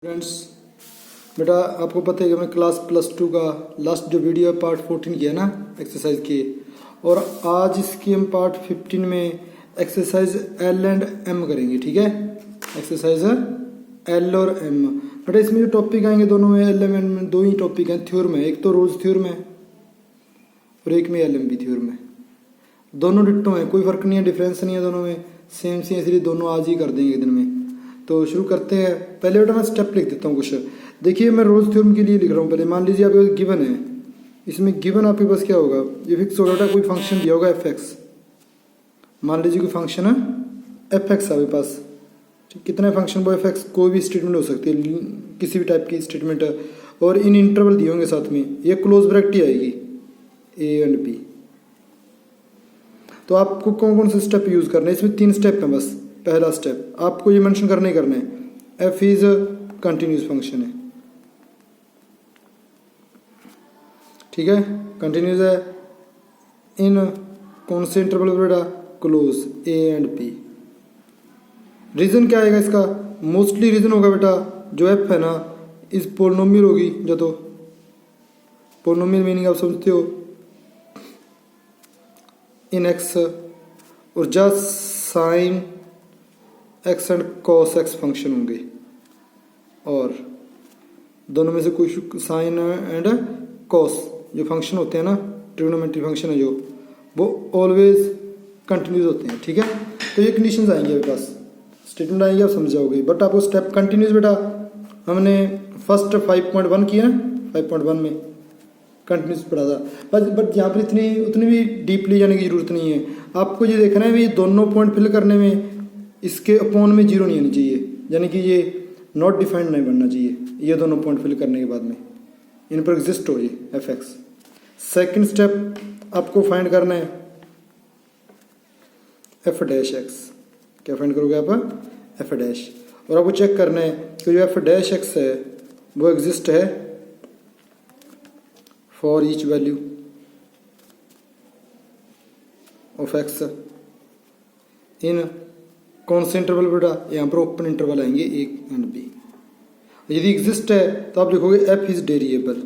Friends, बेटा आपको पता है कि मैं क्लास +2 का लास्ट जो वीडियो है पार्ट 14 किया ना एक्सरसाइज की, और आज इसकी हम पार्ट 15 में एक्सरसाइज एल एंड एम करेंगे। ठीक है, एक्सरसाइज एल और एम। बेटा इसमें जो टॉपिक आएंगे दोनों में एल एम में दो ही टॉपिक हैं थ्योरम है, एक तो रोल्स थ्योरम है और एक में एल एम बी थ्योरम है। दोनों डिट्टो हैं, कोई फर्क नहीं है, डिफरेंस नहीं है, दोनों में सेम सी, इसलिए दोनों आज ही कर देंगे एक दिन में। तो शुरू करते हैं। पहले बेटा मैं स्टेप लिख देता हूँ कुछ। देखिए मैं रोल्स थ्योरम के लिए लिख रहा हूँ। पहले मान लीजिए आपके पास गिवन है, इसमें गिवन आपके पास क्या होगा, ये फिक्स होगा बेटा, कोई फंक्शन दिया होगा एफ एक्स। मान लीजिए कोई फंक्शन है एफ एक्स आपके पास, कितने फंक्शन वो एफ एक्स, कोई भी स्टेटमेंट हो सकती है, किसी भी टाइप की स्टेटमेंट है, और इन इंटरवल दिए होंगे साथ में, ये क्लोज ब्रैकेट ही आएगी ए एंड बी। तो आपको कौन कौन से स्टेप यूज करने हैं, इसमें 3 स्टेप हैं बस। पहला स्टेप आपको ये मेंशन करने ही करना है, एफ इज कंटिन्यूस फंक्शन है। ठीक है, कंटिन्यूस है इन कौन से इंटरवल बेटा, close A and B. Reason क्या आएगा इसका, मोस्टली रीजन होगा बेटा जो एफ है ना इस पोलिनोमियल होगी, जो तो पोलिनोमियल मीनिंग आप समझते हो, इन एक्स और just sine x and cos x function होंगे, और दोनों में से कोई साइन एंड कॉस जो फंक्शन होते हैं ना, ट्रिग्नोमेट्री फंक्शन है जो, वो ऑलवेज कंटिन्यूस होते हैं। ठीक है, तो ये कंडीशंस आएंगे आपके पास, स्टेटमेंट आएंगे, आप समझ जाओगे। बट आपको स्टेप कंटिन्यूस बेटा हमने फर्स्ट 5.1 किया ना, 5.1 में कंटिन्यूस पढ़ा था। बट यहाँ पर उतनी भी डीपली जाने की जरूरत नहीं है। आपको ये देखना है भी दोनों पॉइंट फिल करने में इसके अपॉन में 0 नहीं आनी चाहिए, यानी कि ये नॉट डिफाइंड नहीं बनना चाहिए, ये दोनों पॉइंट फिल करने के बाद में इन पर एग्जिस्ट हो ये एफ एक्स। सेकेंड स्टेप आपको फाइंड करना है एफ डैश एक्स। क्या फाइंड करोगे आप, एफ डैश, और आपको चेक करना है कि जो एफ डैश एक्स है वो एग्जिस्ट है for each value of x in कौन से इंटरवल बेटा, यहाँ पर ओपन इंटरवल आएंगे ए एंड बी। यदि एग्जिस्ट है तो आप लिखोगे एफ इज वेरिएबल,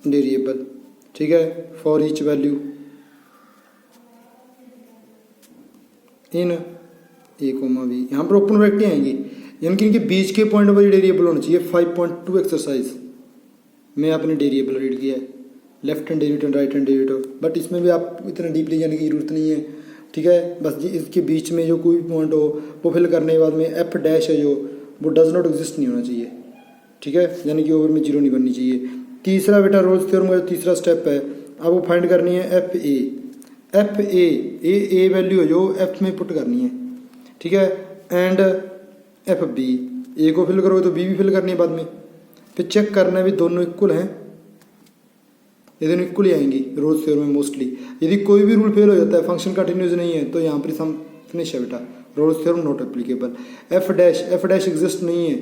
वेरिएबल। ठीक है, for each value in A comma B, यहाँ पर ओपन ब्रैकेट आएंगी, यानी कि इनके बीच के पॉइंट पर वेरिएबल होना चाहिए। 5.2 एक्सरसाइज में आपने वेरिएबल रीड किया है, left hand derivative right hand derivative, but इसमें भी आप इतना डीपली जाने की जरूरत नहीं है। ठीक है, बस इसके बीच में जो कोई पॉइंट हो वो फिल करने के बाद में एफ डैश है जो, वो डज नॉट एग्जिस्ट नहीं होना चाहिए। ठीक है, यानी कि ओवर में 0 नहीं बननी चाहिए। तीसरा बेटा रोल्स थ्योरम का तीसरा स्टेप है, आपको फाइंड करनी है F A. F A value है जो एफ में पुट करनी है। ठीक है, एंड एफ बी, ए को फिल करोगे तो बी भी फिल करनी है बाद में। फिर चेक करना है भी दोनों इक्वल हैं, ये दोनों इक्वल ही आएंगी रोल्स थ्योरम में मोस्टली। यदि कोई भी रूल फेल हो जाता है, फंक्शन कंटिन्यूस नहीं है, तो यहाँ पर सम फिनिश है बेटा, roles theorem not applicable. F dash exist नहीं है,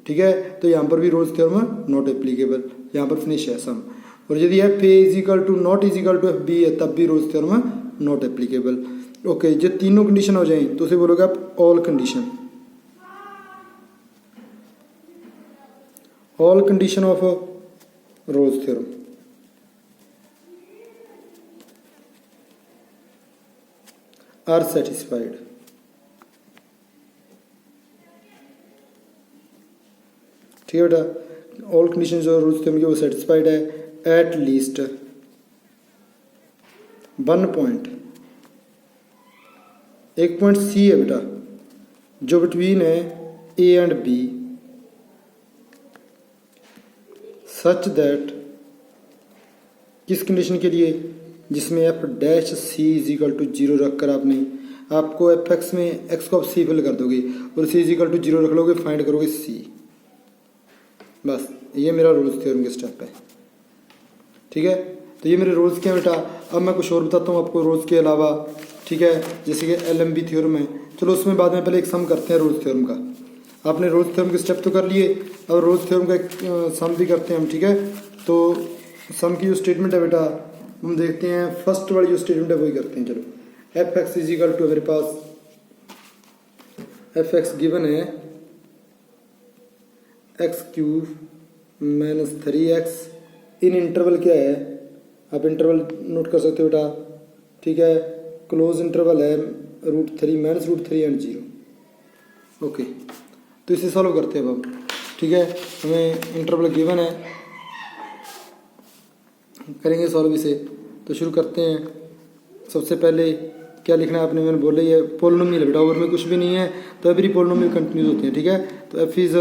ठीक है, तो यहाँ पर भी रोल्स थ्योरम नॉट एप्लीकेबल, यहाँ पर फिनिश है सम। और यदि F A is equal to not is equal to F B है, तब भी Rolle's theorem not applicable. Okay, जो तीनों कंडीशन हो जाए तो उसे बोलोगे आप all condition, all condition of Rolle's theorem. Are satisfied. ठीक है बेटा, ऑल कंडीशन जो रूल्स थे वो सेटिस्फाइड है एट लीस्ट 1 पॉइंट। एक पॉइंट सी है बेटा जो बिटवीन है A and B, such that, किस कंडीशन के लिए, जिसमें F dash C is equal to 0 रखकर आपको एफ एक्स में एक्स को आप सी फिल कर दोगे और सी इज इक्वल टू 0 रख लोगे, फाइंड करोगे सी। बस ये मेरा रूल्स थ्योरम के स्टेप है। ठीक है, तो ये मेरे रूल्स के हैं बेटा। अब मैं कुछ और बताता हूँ आपको रूल्स के अलावा। ठीक है, जैसे कि एल एम बी थ्योरम है, चलो उसमें बाद में पहले एक सम करते हैं रूल्स थ्योरम का। आपने रूल्स थ्योरम के स्टेप तो कर लिए, अब रूल्स थ्योरम का एक सम भी करते हैं हम। ठीक है, तो सम की जो स्टेटमेंट है बेटा हम देखते हैं, फर्स्ट वाली जो स्टेटमेंट है वही करते हैं। चलो, f x is equal to मेरे पास एफ एक्स गिवन है x cube minus 3x in interval क्या है, आप इंटरवल नोट कर सकते हो बेटा, ठीक है। क्लोज इंटरवल है √3 माइनस √3 एंड 0। ओके, तो इसे सॉल्व करते हैं अब, ठीक है। हमें इंटरवल गिवन है, करेंगे सॉल्व इसे। तो शुरू करते हैं। सबसे पहले क्या लिखना है आपने, मैंने बोला ये पोलिनोमियल बेटा, और में कुछ भी नहीं है, तो एवरी पोलिनोमियल कंटिन्यूज होते हैं, ठीक है। तो एफ इज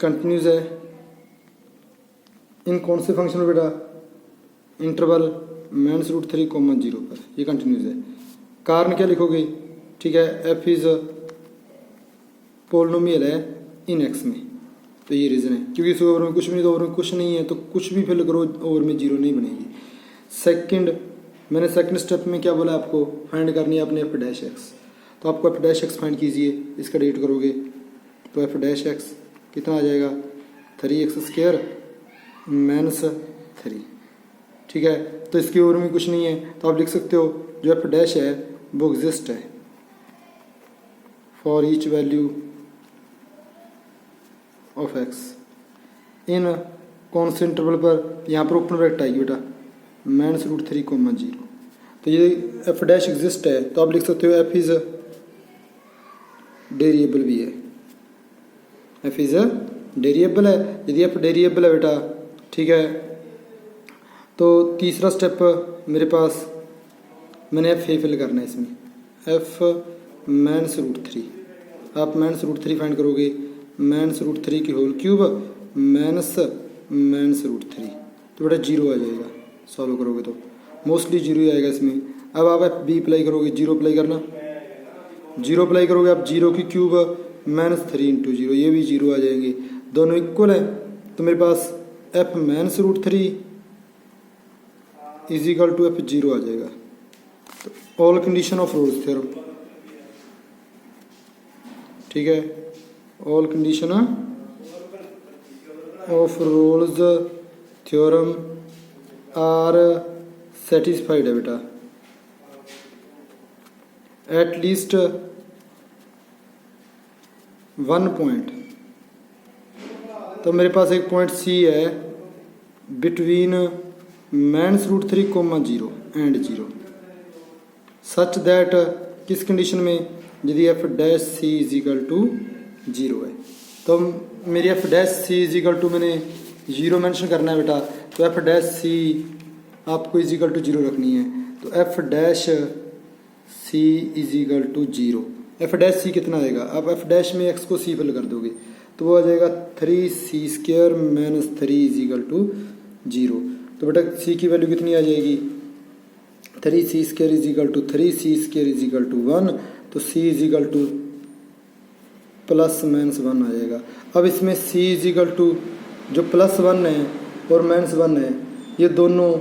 कंटिन्यूज है इन कौन से फंक्शन में बेटा, इंटरवल माइनस √3, 0 पर, ये कंटिन्यूज है। कारण क्या लिखोगे, ठीक है, एफ इज पोलिनोमियल है इन एक्स में, तो ये रीज़न है, क्योंकि इस ओवर में कुछ भी नहीं, तो ओवर में कुछ नहीं है, तो कुछ भी फिल करो ओवर में 0 नहीं बनेगी। सेकंड, मैंने सेकंड स्टेप में क्या बोला आपको, फाइंड करनी है अपने एफ डैश एक्स, तो आपको एफ डैश एक्स फाइंड कीजिए, इसका डेट करोगे तो एफ डैश एक्स कितना आ जाएगा, 3x² माइनस 3, ठीक है। तो इसके ओवर में कुछ नहीं है, तो आप लिख सकते हो जो एफ डैश है वो एग्जिस्ट है for each value of x in कौन से इंटरवल पर, यहाँ पर ओपन ब्रैकेट आएगी बेटा, माइनस √3, 0। तो ये एफ डैश एग्जिस्ट है, तो आप लिख सकते हो एफ इज वेरिएबल भी है, एफ इज वेरिएबल है। यदि एफ वेरिएबल है बेटा, ठीक है, तो तीसरा स्टेप मेरे पास, मैंने एफ फिल करना है इसमें, एफ माइनस √3, आप माइनस √3 फाइंड करोगे, माइनस √3 की होल क्यूब माइनस √3, तो बेटा 0 आ जाएगा, सॉल्व करोगे तो मोस्टली 0 ही आएगा इसमें। अब आप एफ बी अप्लाई करोगे, 0 अप्लाई करना, 0 अप्लाई करोगे आप, 0 की क्यूब माइनस 3 × 0, ये भी 0 आ जाएंगे, दोनों इक्वल है, तो मेरे पास f minus √3 is equal to f 0 आ जाएगा। तो all condition of Rolle's theorem, ठीक है, all condition of Rolle's theorem are satisfied है बेटा, एट लीस्ट 1 पॉइंट। तो मेरे पास एक पॉइंट सी है between minus √3, 0 and 0, such that किस कंडीशन में, यदि f dash C is equal to 0 है, तो मेरी f dash C is equal to, मैंने 0 मेंशन करना है बेटा, तो एफ डैश सी आपको इज इक्वल टू 0 रखनी है, तो f dash C is equal to 0। F dash c कितना आएगा, आप एफ डैश में एक्स को सी फिल कर दोगे, तो वो आ जाएगा 3c² minus 3 is equal to 0। तो बेटा सी की वैल्यू कितनी आ जाएगी, 3c² is equal to 3c² is equal to 1, तो c is equal to plus minus 1 आ जाएगा। अब इसमें c इज इक्वल टू जो +1 है और -1 है, ये दोनों,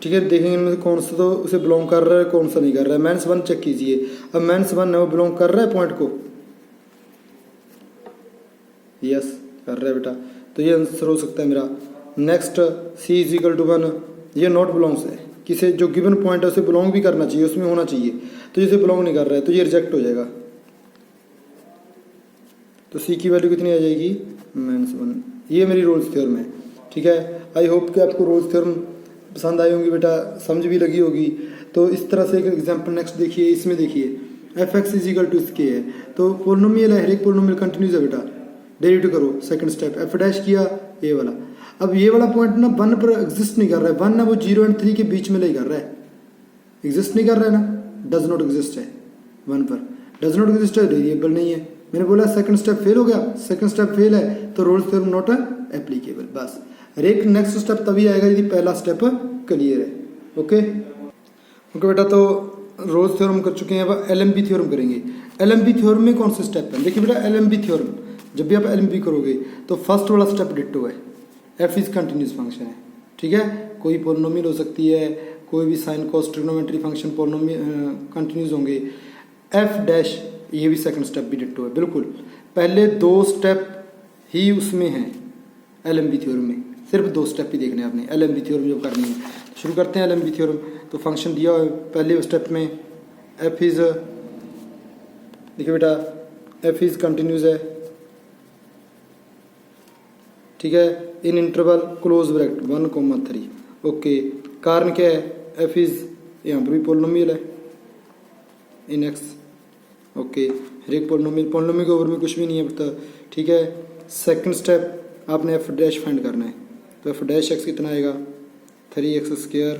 ठीक है, देखेंगे इनमें से कौन सा तो उसे बिलोंग कर रहा है, कौन सा नहीं कर रहा है। -1 चेक कीजिए, अब -1 है वो बिलोंग कर रहा है पॉइंट को, यस कर रहा है बेटा, तो ये आंसर हो सकता है मेरा। Next c is equal to 1, ये नॉट बिलोंग्स है, किसे जो गिवन पॉइंट है उसे बिलोंग भी करना चाहिए, उसमें होना चाहिए, तो जिसे बिलोंग नहीं कर रहा है तो ये रिजेक्ट हो जाएगा। तो c की वैल्यू कितनी आ जाएगी, -1। ये मेरी रोल्स थ्योरम है, ठीक है। आई होप कि आपको रोल्स थ्योरम पसंद आई होंगी बेटा, समझ भी लगी होगी। तो इस तरह से एक एग्जांपल नेक्स्ट देखिए, इसमें देखिए f x is equal to इसके है, तो पोलिनोमियल है, हर एक पोलिनोमियल कंटिन्यूज है बेटा, डेरिवेटिव करो। सेकंड स्टेप एफ डैश किया ये वाला, अब ये वाला पॉइंट ना 1 पर एग्जिस्ट नहीं कर रहा है, 1 ना वो 0 एंड 3 के बीच में नहीं कर रहा है, एग्जिस्ट नहीं कर रहा है ना, डज नॉट एग्जिस्ट है 1 पर, डज नॉट एग्जिस्ट है, वेरिएबल नहीं है। मैंने बोला सेकंड स्टेप फेल हो गया, सेकंड स्टेप फेल है तो रोल्स थ्योरम नॉट एप्लीकेबल, बस। एक नेक्स्ट स्टेप तभी आएगा यदि पहला स्टेप क्लियर है। ओके ओके बेटा, तो रोल्स थ्योरम कर चुके हैं, अब एलएमपी थ्योरम करेंगे। एलएमपी थ्योरम में कौन से स्टेप है, देखिए बेटा, एलएमपी थ्योरम जब भी आप एलएमपी करोगे तो फर्स्ट वाला स्टेप डिट्टो है, एफ इज कंटिन्यूस फंक्शन है, ठीक है, कोई पोलिनोमियल हो सकती है, कोई भी sine cos trigonometry function polynomial continuous होंगे। एफ डैश ये भी सेकंड स्टेप भी डिट्टो है, बिल्कुल पहले 2 स्टेप ही उसमें हैं एलएमपी थ्योरम में, सिर्फ 2 स्टेप ही देखने हैं आपने एलएमपी थ्योरम जब करनी है। शुरू करते हैं LMB थ्योरम। तो फंक्शन दिया हुआ है पहले स्टेप में, एफ इज़, देखिए बेटा एफ इज़ कंटिन्यूस है, ठीक है, इन इंटरवल क्लोज ब्रैकेट 1,3। ओके, कारण क्या है, एफ इज़ यहाँ पर भी पोलिनोमियल है इन एक्स। ओके, हर एक पोलिनोमियल के ऊपर में कुछ भी नहीं है पता, ठीक है। सेकंड स्टेप आपने एफ डैश फाइंड करना है। तो एफ डैश एक्स कितना आएगा, 3x²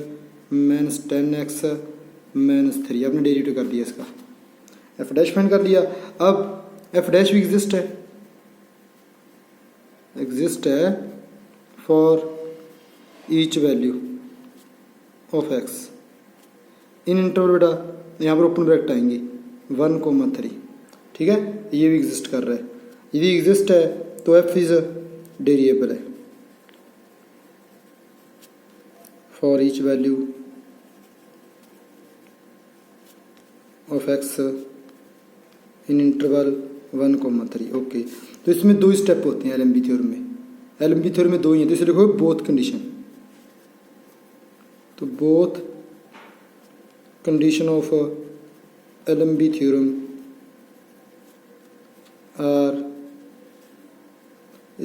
माइनस 10x माइनस 3, आपने डेरिवेटिव कर दिया इसका, एफ डैश फाइंड कर लिया। अब एफ डैश भी एग्जिस्ट है for each value of x in interval, बेटा यहाँ पर ओपन ब्रैकेट आएंगे 1,3, ठीक है, ये भी एग्जिस्ट कर रहा है, ये भी एग्जिस्ट है, तो एफ इज वेरिएबल है for each value of x in interval 1,3। Okay, तो इसमें दो स्टेप होते हैं LMB थ्योरम में, LMB थ्योरम में दो ही हैं, तो इसे लिखो बोथ कंडीशन। तो both condition of LMB theorem are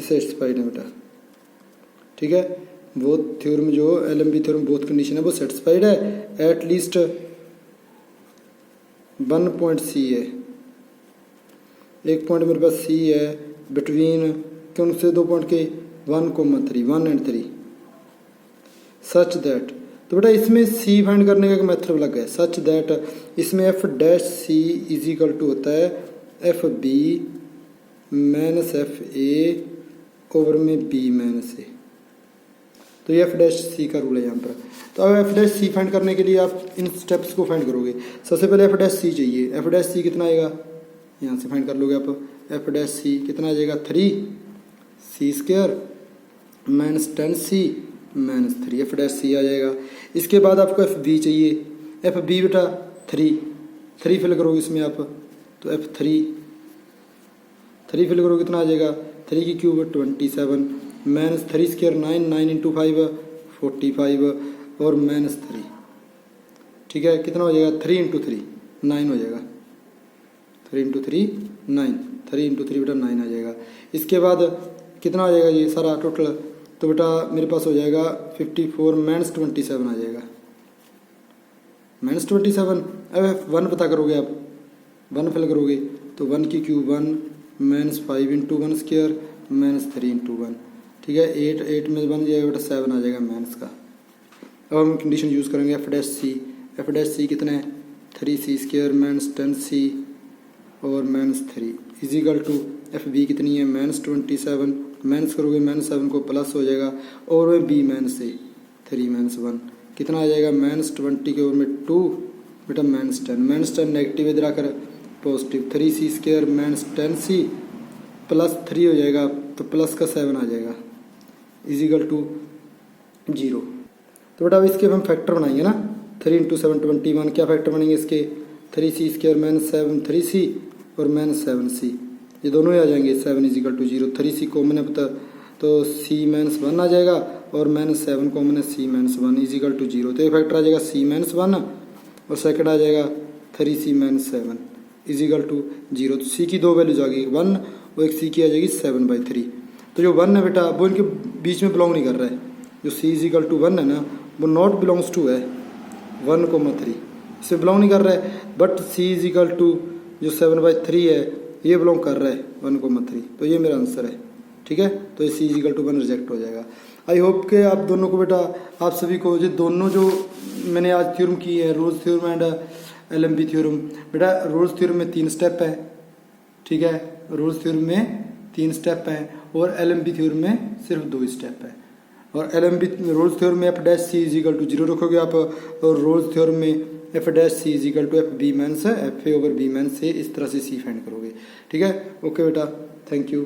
satisfied है बेटा, ठीक है। बोथ थ्योरम जो LMB थ्योरम बोथ कंडीशन है वो सेटिस्फाइड है, एट लीस्ट 1 पॉइंट C है, एक पॉइंट मेरे पास C है बिटवीन कौन से दो पॉइंट के 1,3 1 and 3 सच दैट। तो बेटा इसमें C फाइंड करने का एक मेथड अलग है, सच दैट इसमें f dash C is equal to होता है f b minus f a over में B माइनस ए। तो ये एफ डैश C का रूल है यहाँ पर। तो अब एफ डैश C फाइंड करने के लिए आप इन स्टेप्स को फाइंड करोगे। सबसे पहले एफ डैश C चाहिए, एफ डैश C कितना आएगा, यहाँ से फाइंड कर लोगे आप, एफ डैश C कितना आ जाएगा 3c² minus 10c minus 3, F dash C आ जाएगा। इसके बाद आपको एफ बी चाहिए, एफ बी बेटा 3 फिल करोगे इसमें आप, तो एफ 3 फिल करोगे कितना आ जाएगा, 3 की क्यूब 27 माइनस 3² 9 इंटू 5 45 और माइनस 3, ठीक है, कितना हो जाएगा 3 इंटू 3 9 हो जाएगा, 3 इंटू 3 9, 3 इंटू 3 बेटा 9 आ जाएगा। इसके बाद कितना आ जाएगा ये सारा टोटल, तो बेटा मेरे पास हो जाएगा 54 माइनस 27 आ जाएगा, माइनस 27। अब 1 पता करोगे आप, 1 फिल करोगे तो 1 की cube 1 minus 5 into 1² minus 3 into 1, ठीक है, 8 में बन जाएगा बेटा 7 आ जाएगा माइनस का। अब हम कंडीशन यूज़ करेंगे एफ डैश सी कितना है 3c² माइनस 10c और minus 3 equal to F b कितनी है माइनस 27, माइनस करोगे माइनस 7 को प्लस हो जाएगा और वह बी माइनस ए 3 माइनस 1 कितना आ जाएगा माइनस 20 के ओर में 2 बेटा माइनस 10 नेगेटिव इधर आकर positive 3c² minus 10c plus 3 हो जाएगा, तो प्लस का 7 आ जाएगा इजिकल टू 0। तो बेटा अब इसके हम फैक्टर बनाएंगे ना, 3 इंटू 7 21, क्या फैक्टर बनेंगे इसके 3c² माइनस 7 3c और माइनस 7c, ये दोनों ही आ जाएंगे, 7 इजिकल टू 0, 3c कॉमन है पता, तो c माइनस 1 आ जाएगा और माइनस 7 कॉमन है c माइनस 1 इजिकल टू 0, तो ये फैक्टर आ जाएगा c माइनस 1 और सेकंड आ जाएगा 3c माइनस 7 इजिकल टू 0। तो c की दो वैल्यूज आ गई 1 और एक c की आ जाएगी 7/3। तो जो 1 है बेटा वो इनके बीच में बिलोंग नहीं कर रहा है, जो c इजिकल टू 1 है ना वो नॉट बिलोंग्स टू है 1,3, इसमें बिलोंग नहीं कर रहा है, बट c इजिकल टू जो 7/3 है ये बिलोंग कर रहा है 1,3, तो ये मेरा आंसर है, ठीक है। तो ये c इजिकल टू 1 रिजेक्ट हो जाएगा। आई होप के आप दोनों को बेटा, आप सभी को ये दोनों जो मैंने आज थ्योरम की है, Rolle's theorem and LMB theorem, बेटा रोल्स थ्योरम में 3 स्टेप है, ठीक है, रोल्स थ्योरम में 3 स्टेप है और LMB थ्योरम में सिर्फ 2 स्टेप है। और रोल्स थ्योरम में f dash c is equal to 0 रखोगे आप, और रोल्स थ्योरम में f dash c is equal to F b minus f a over b minus a, इस तरह से सी फाइंड करोगे, ठीक है। ओके बेटा, थैंक यू।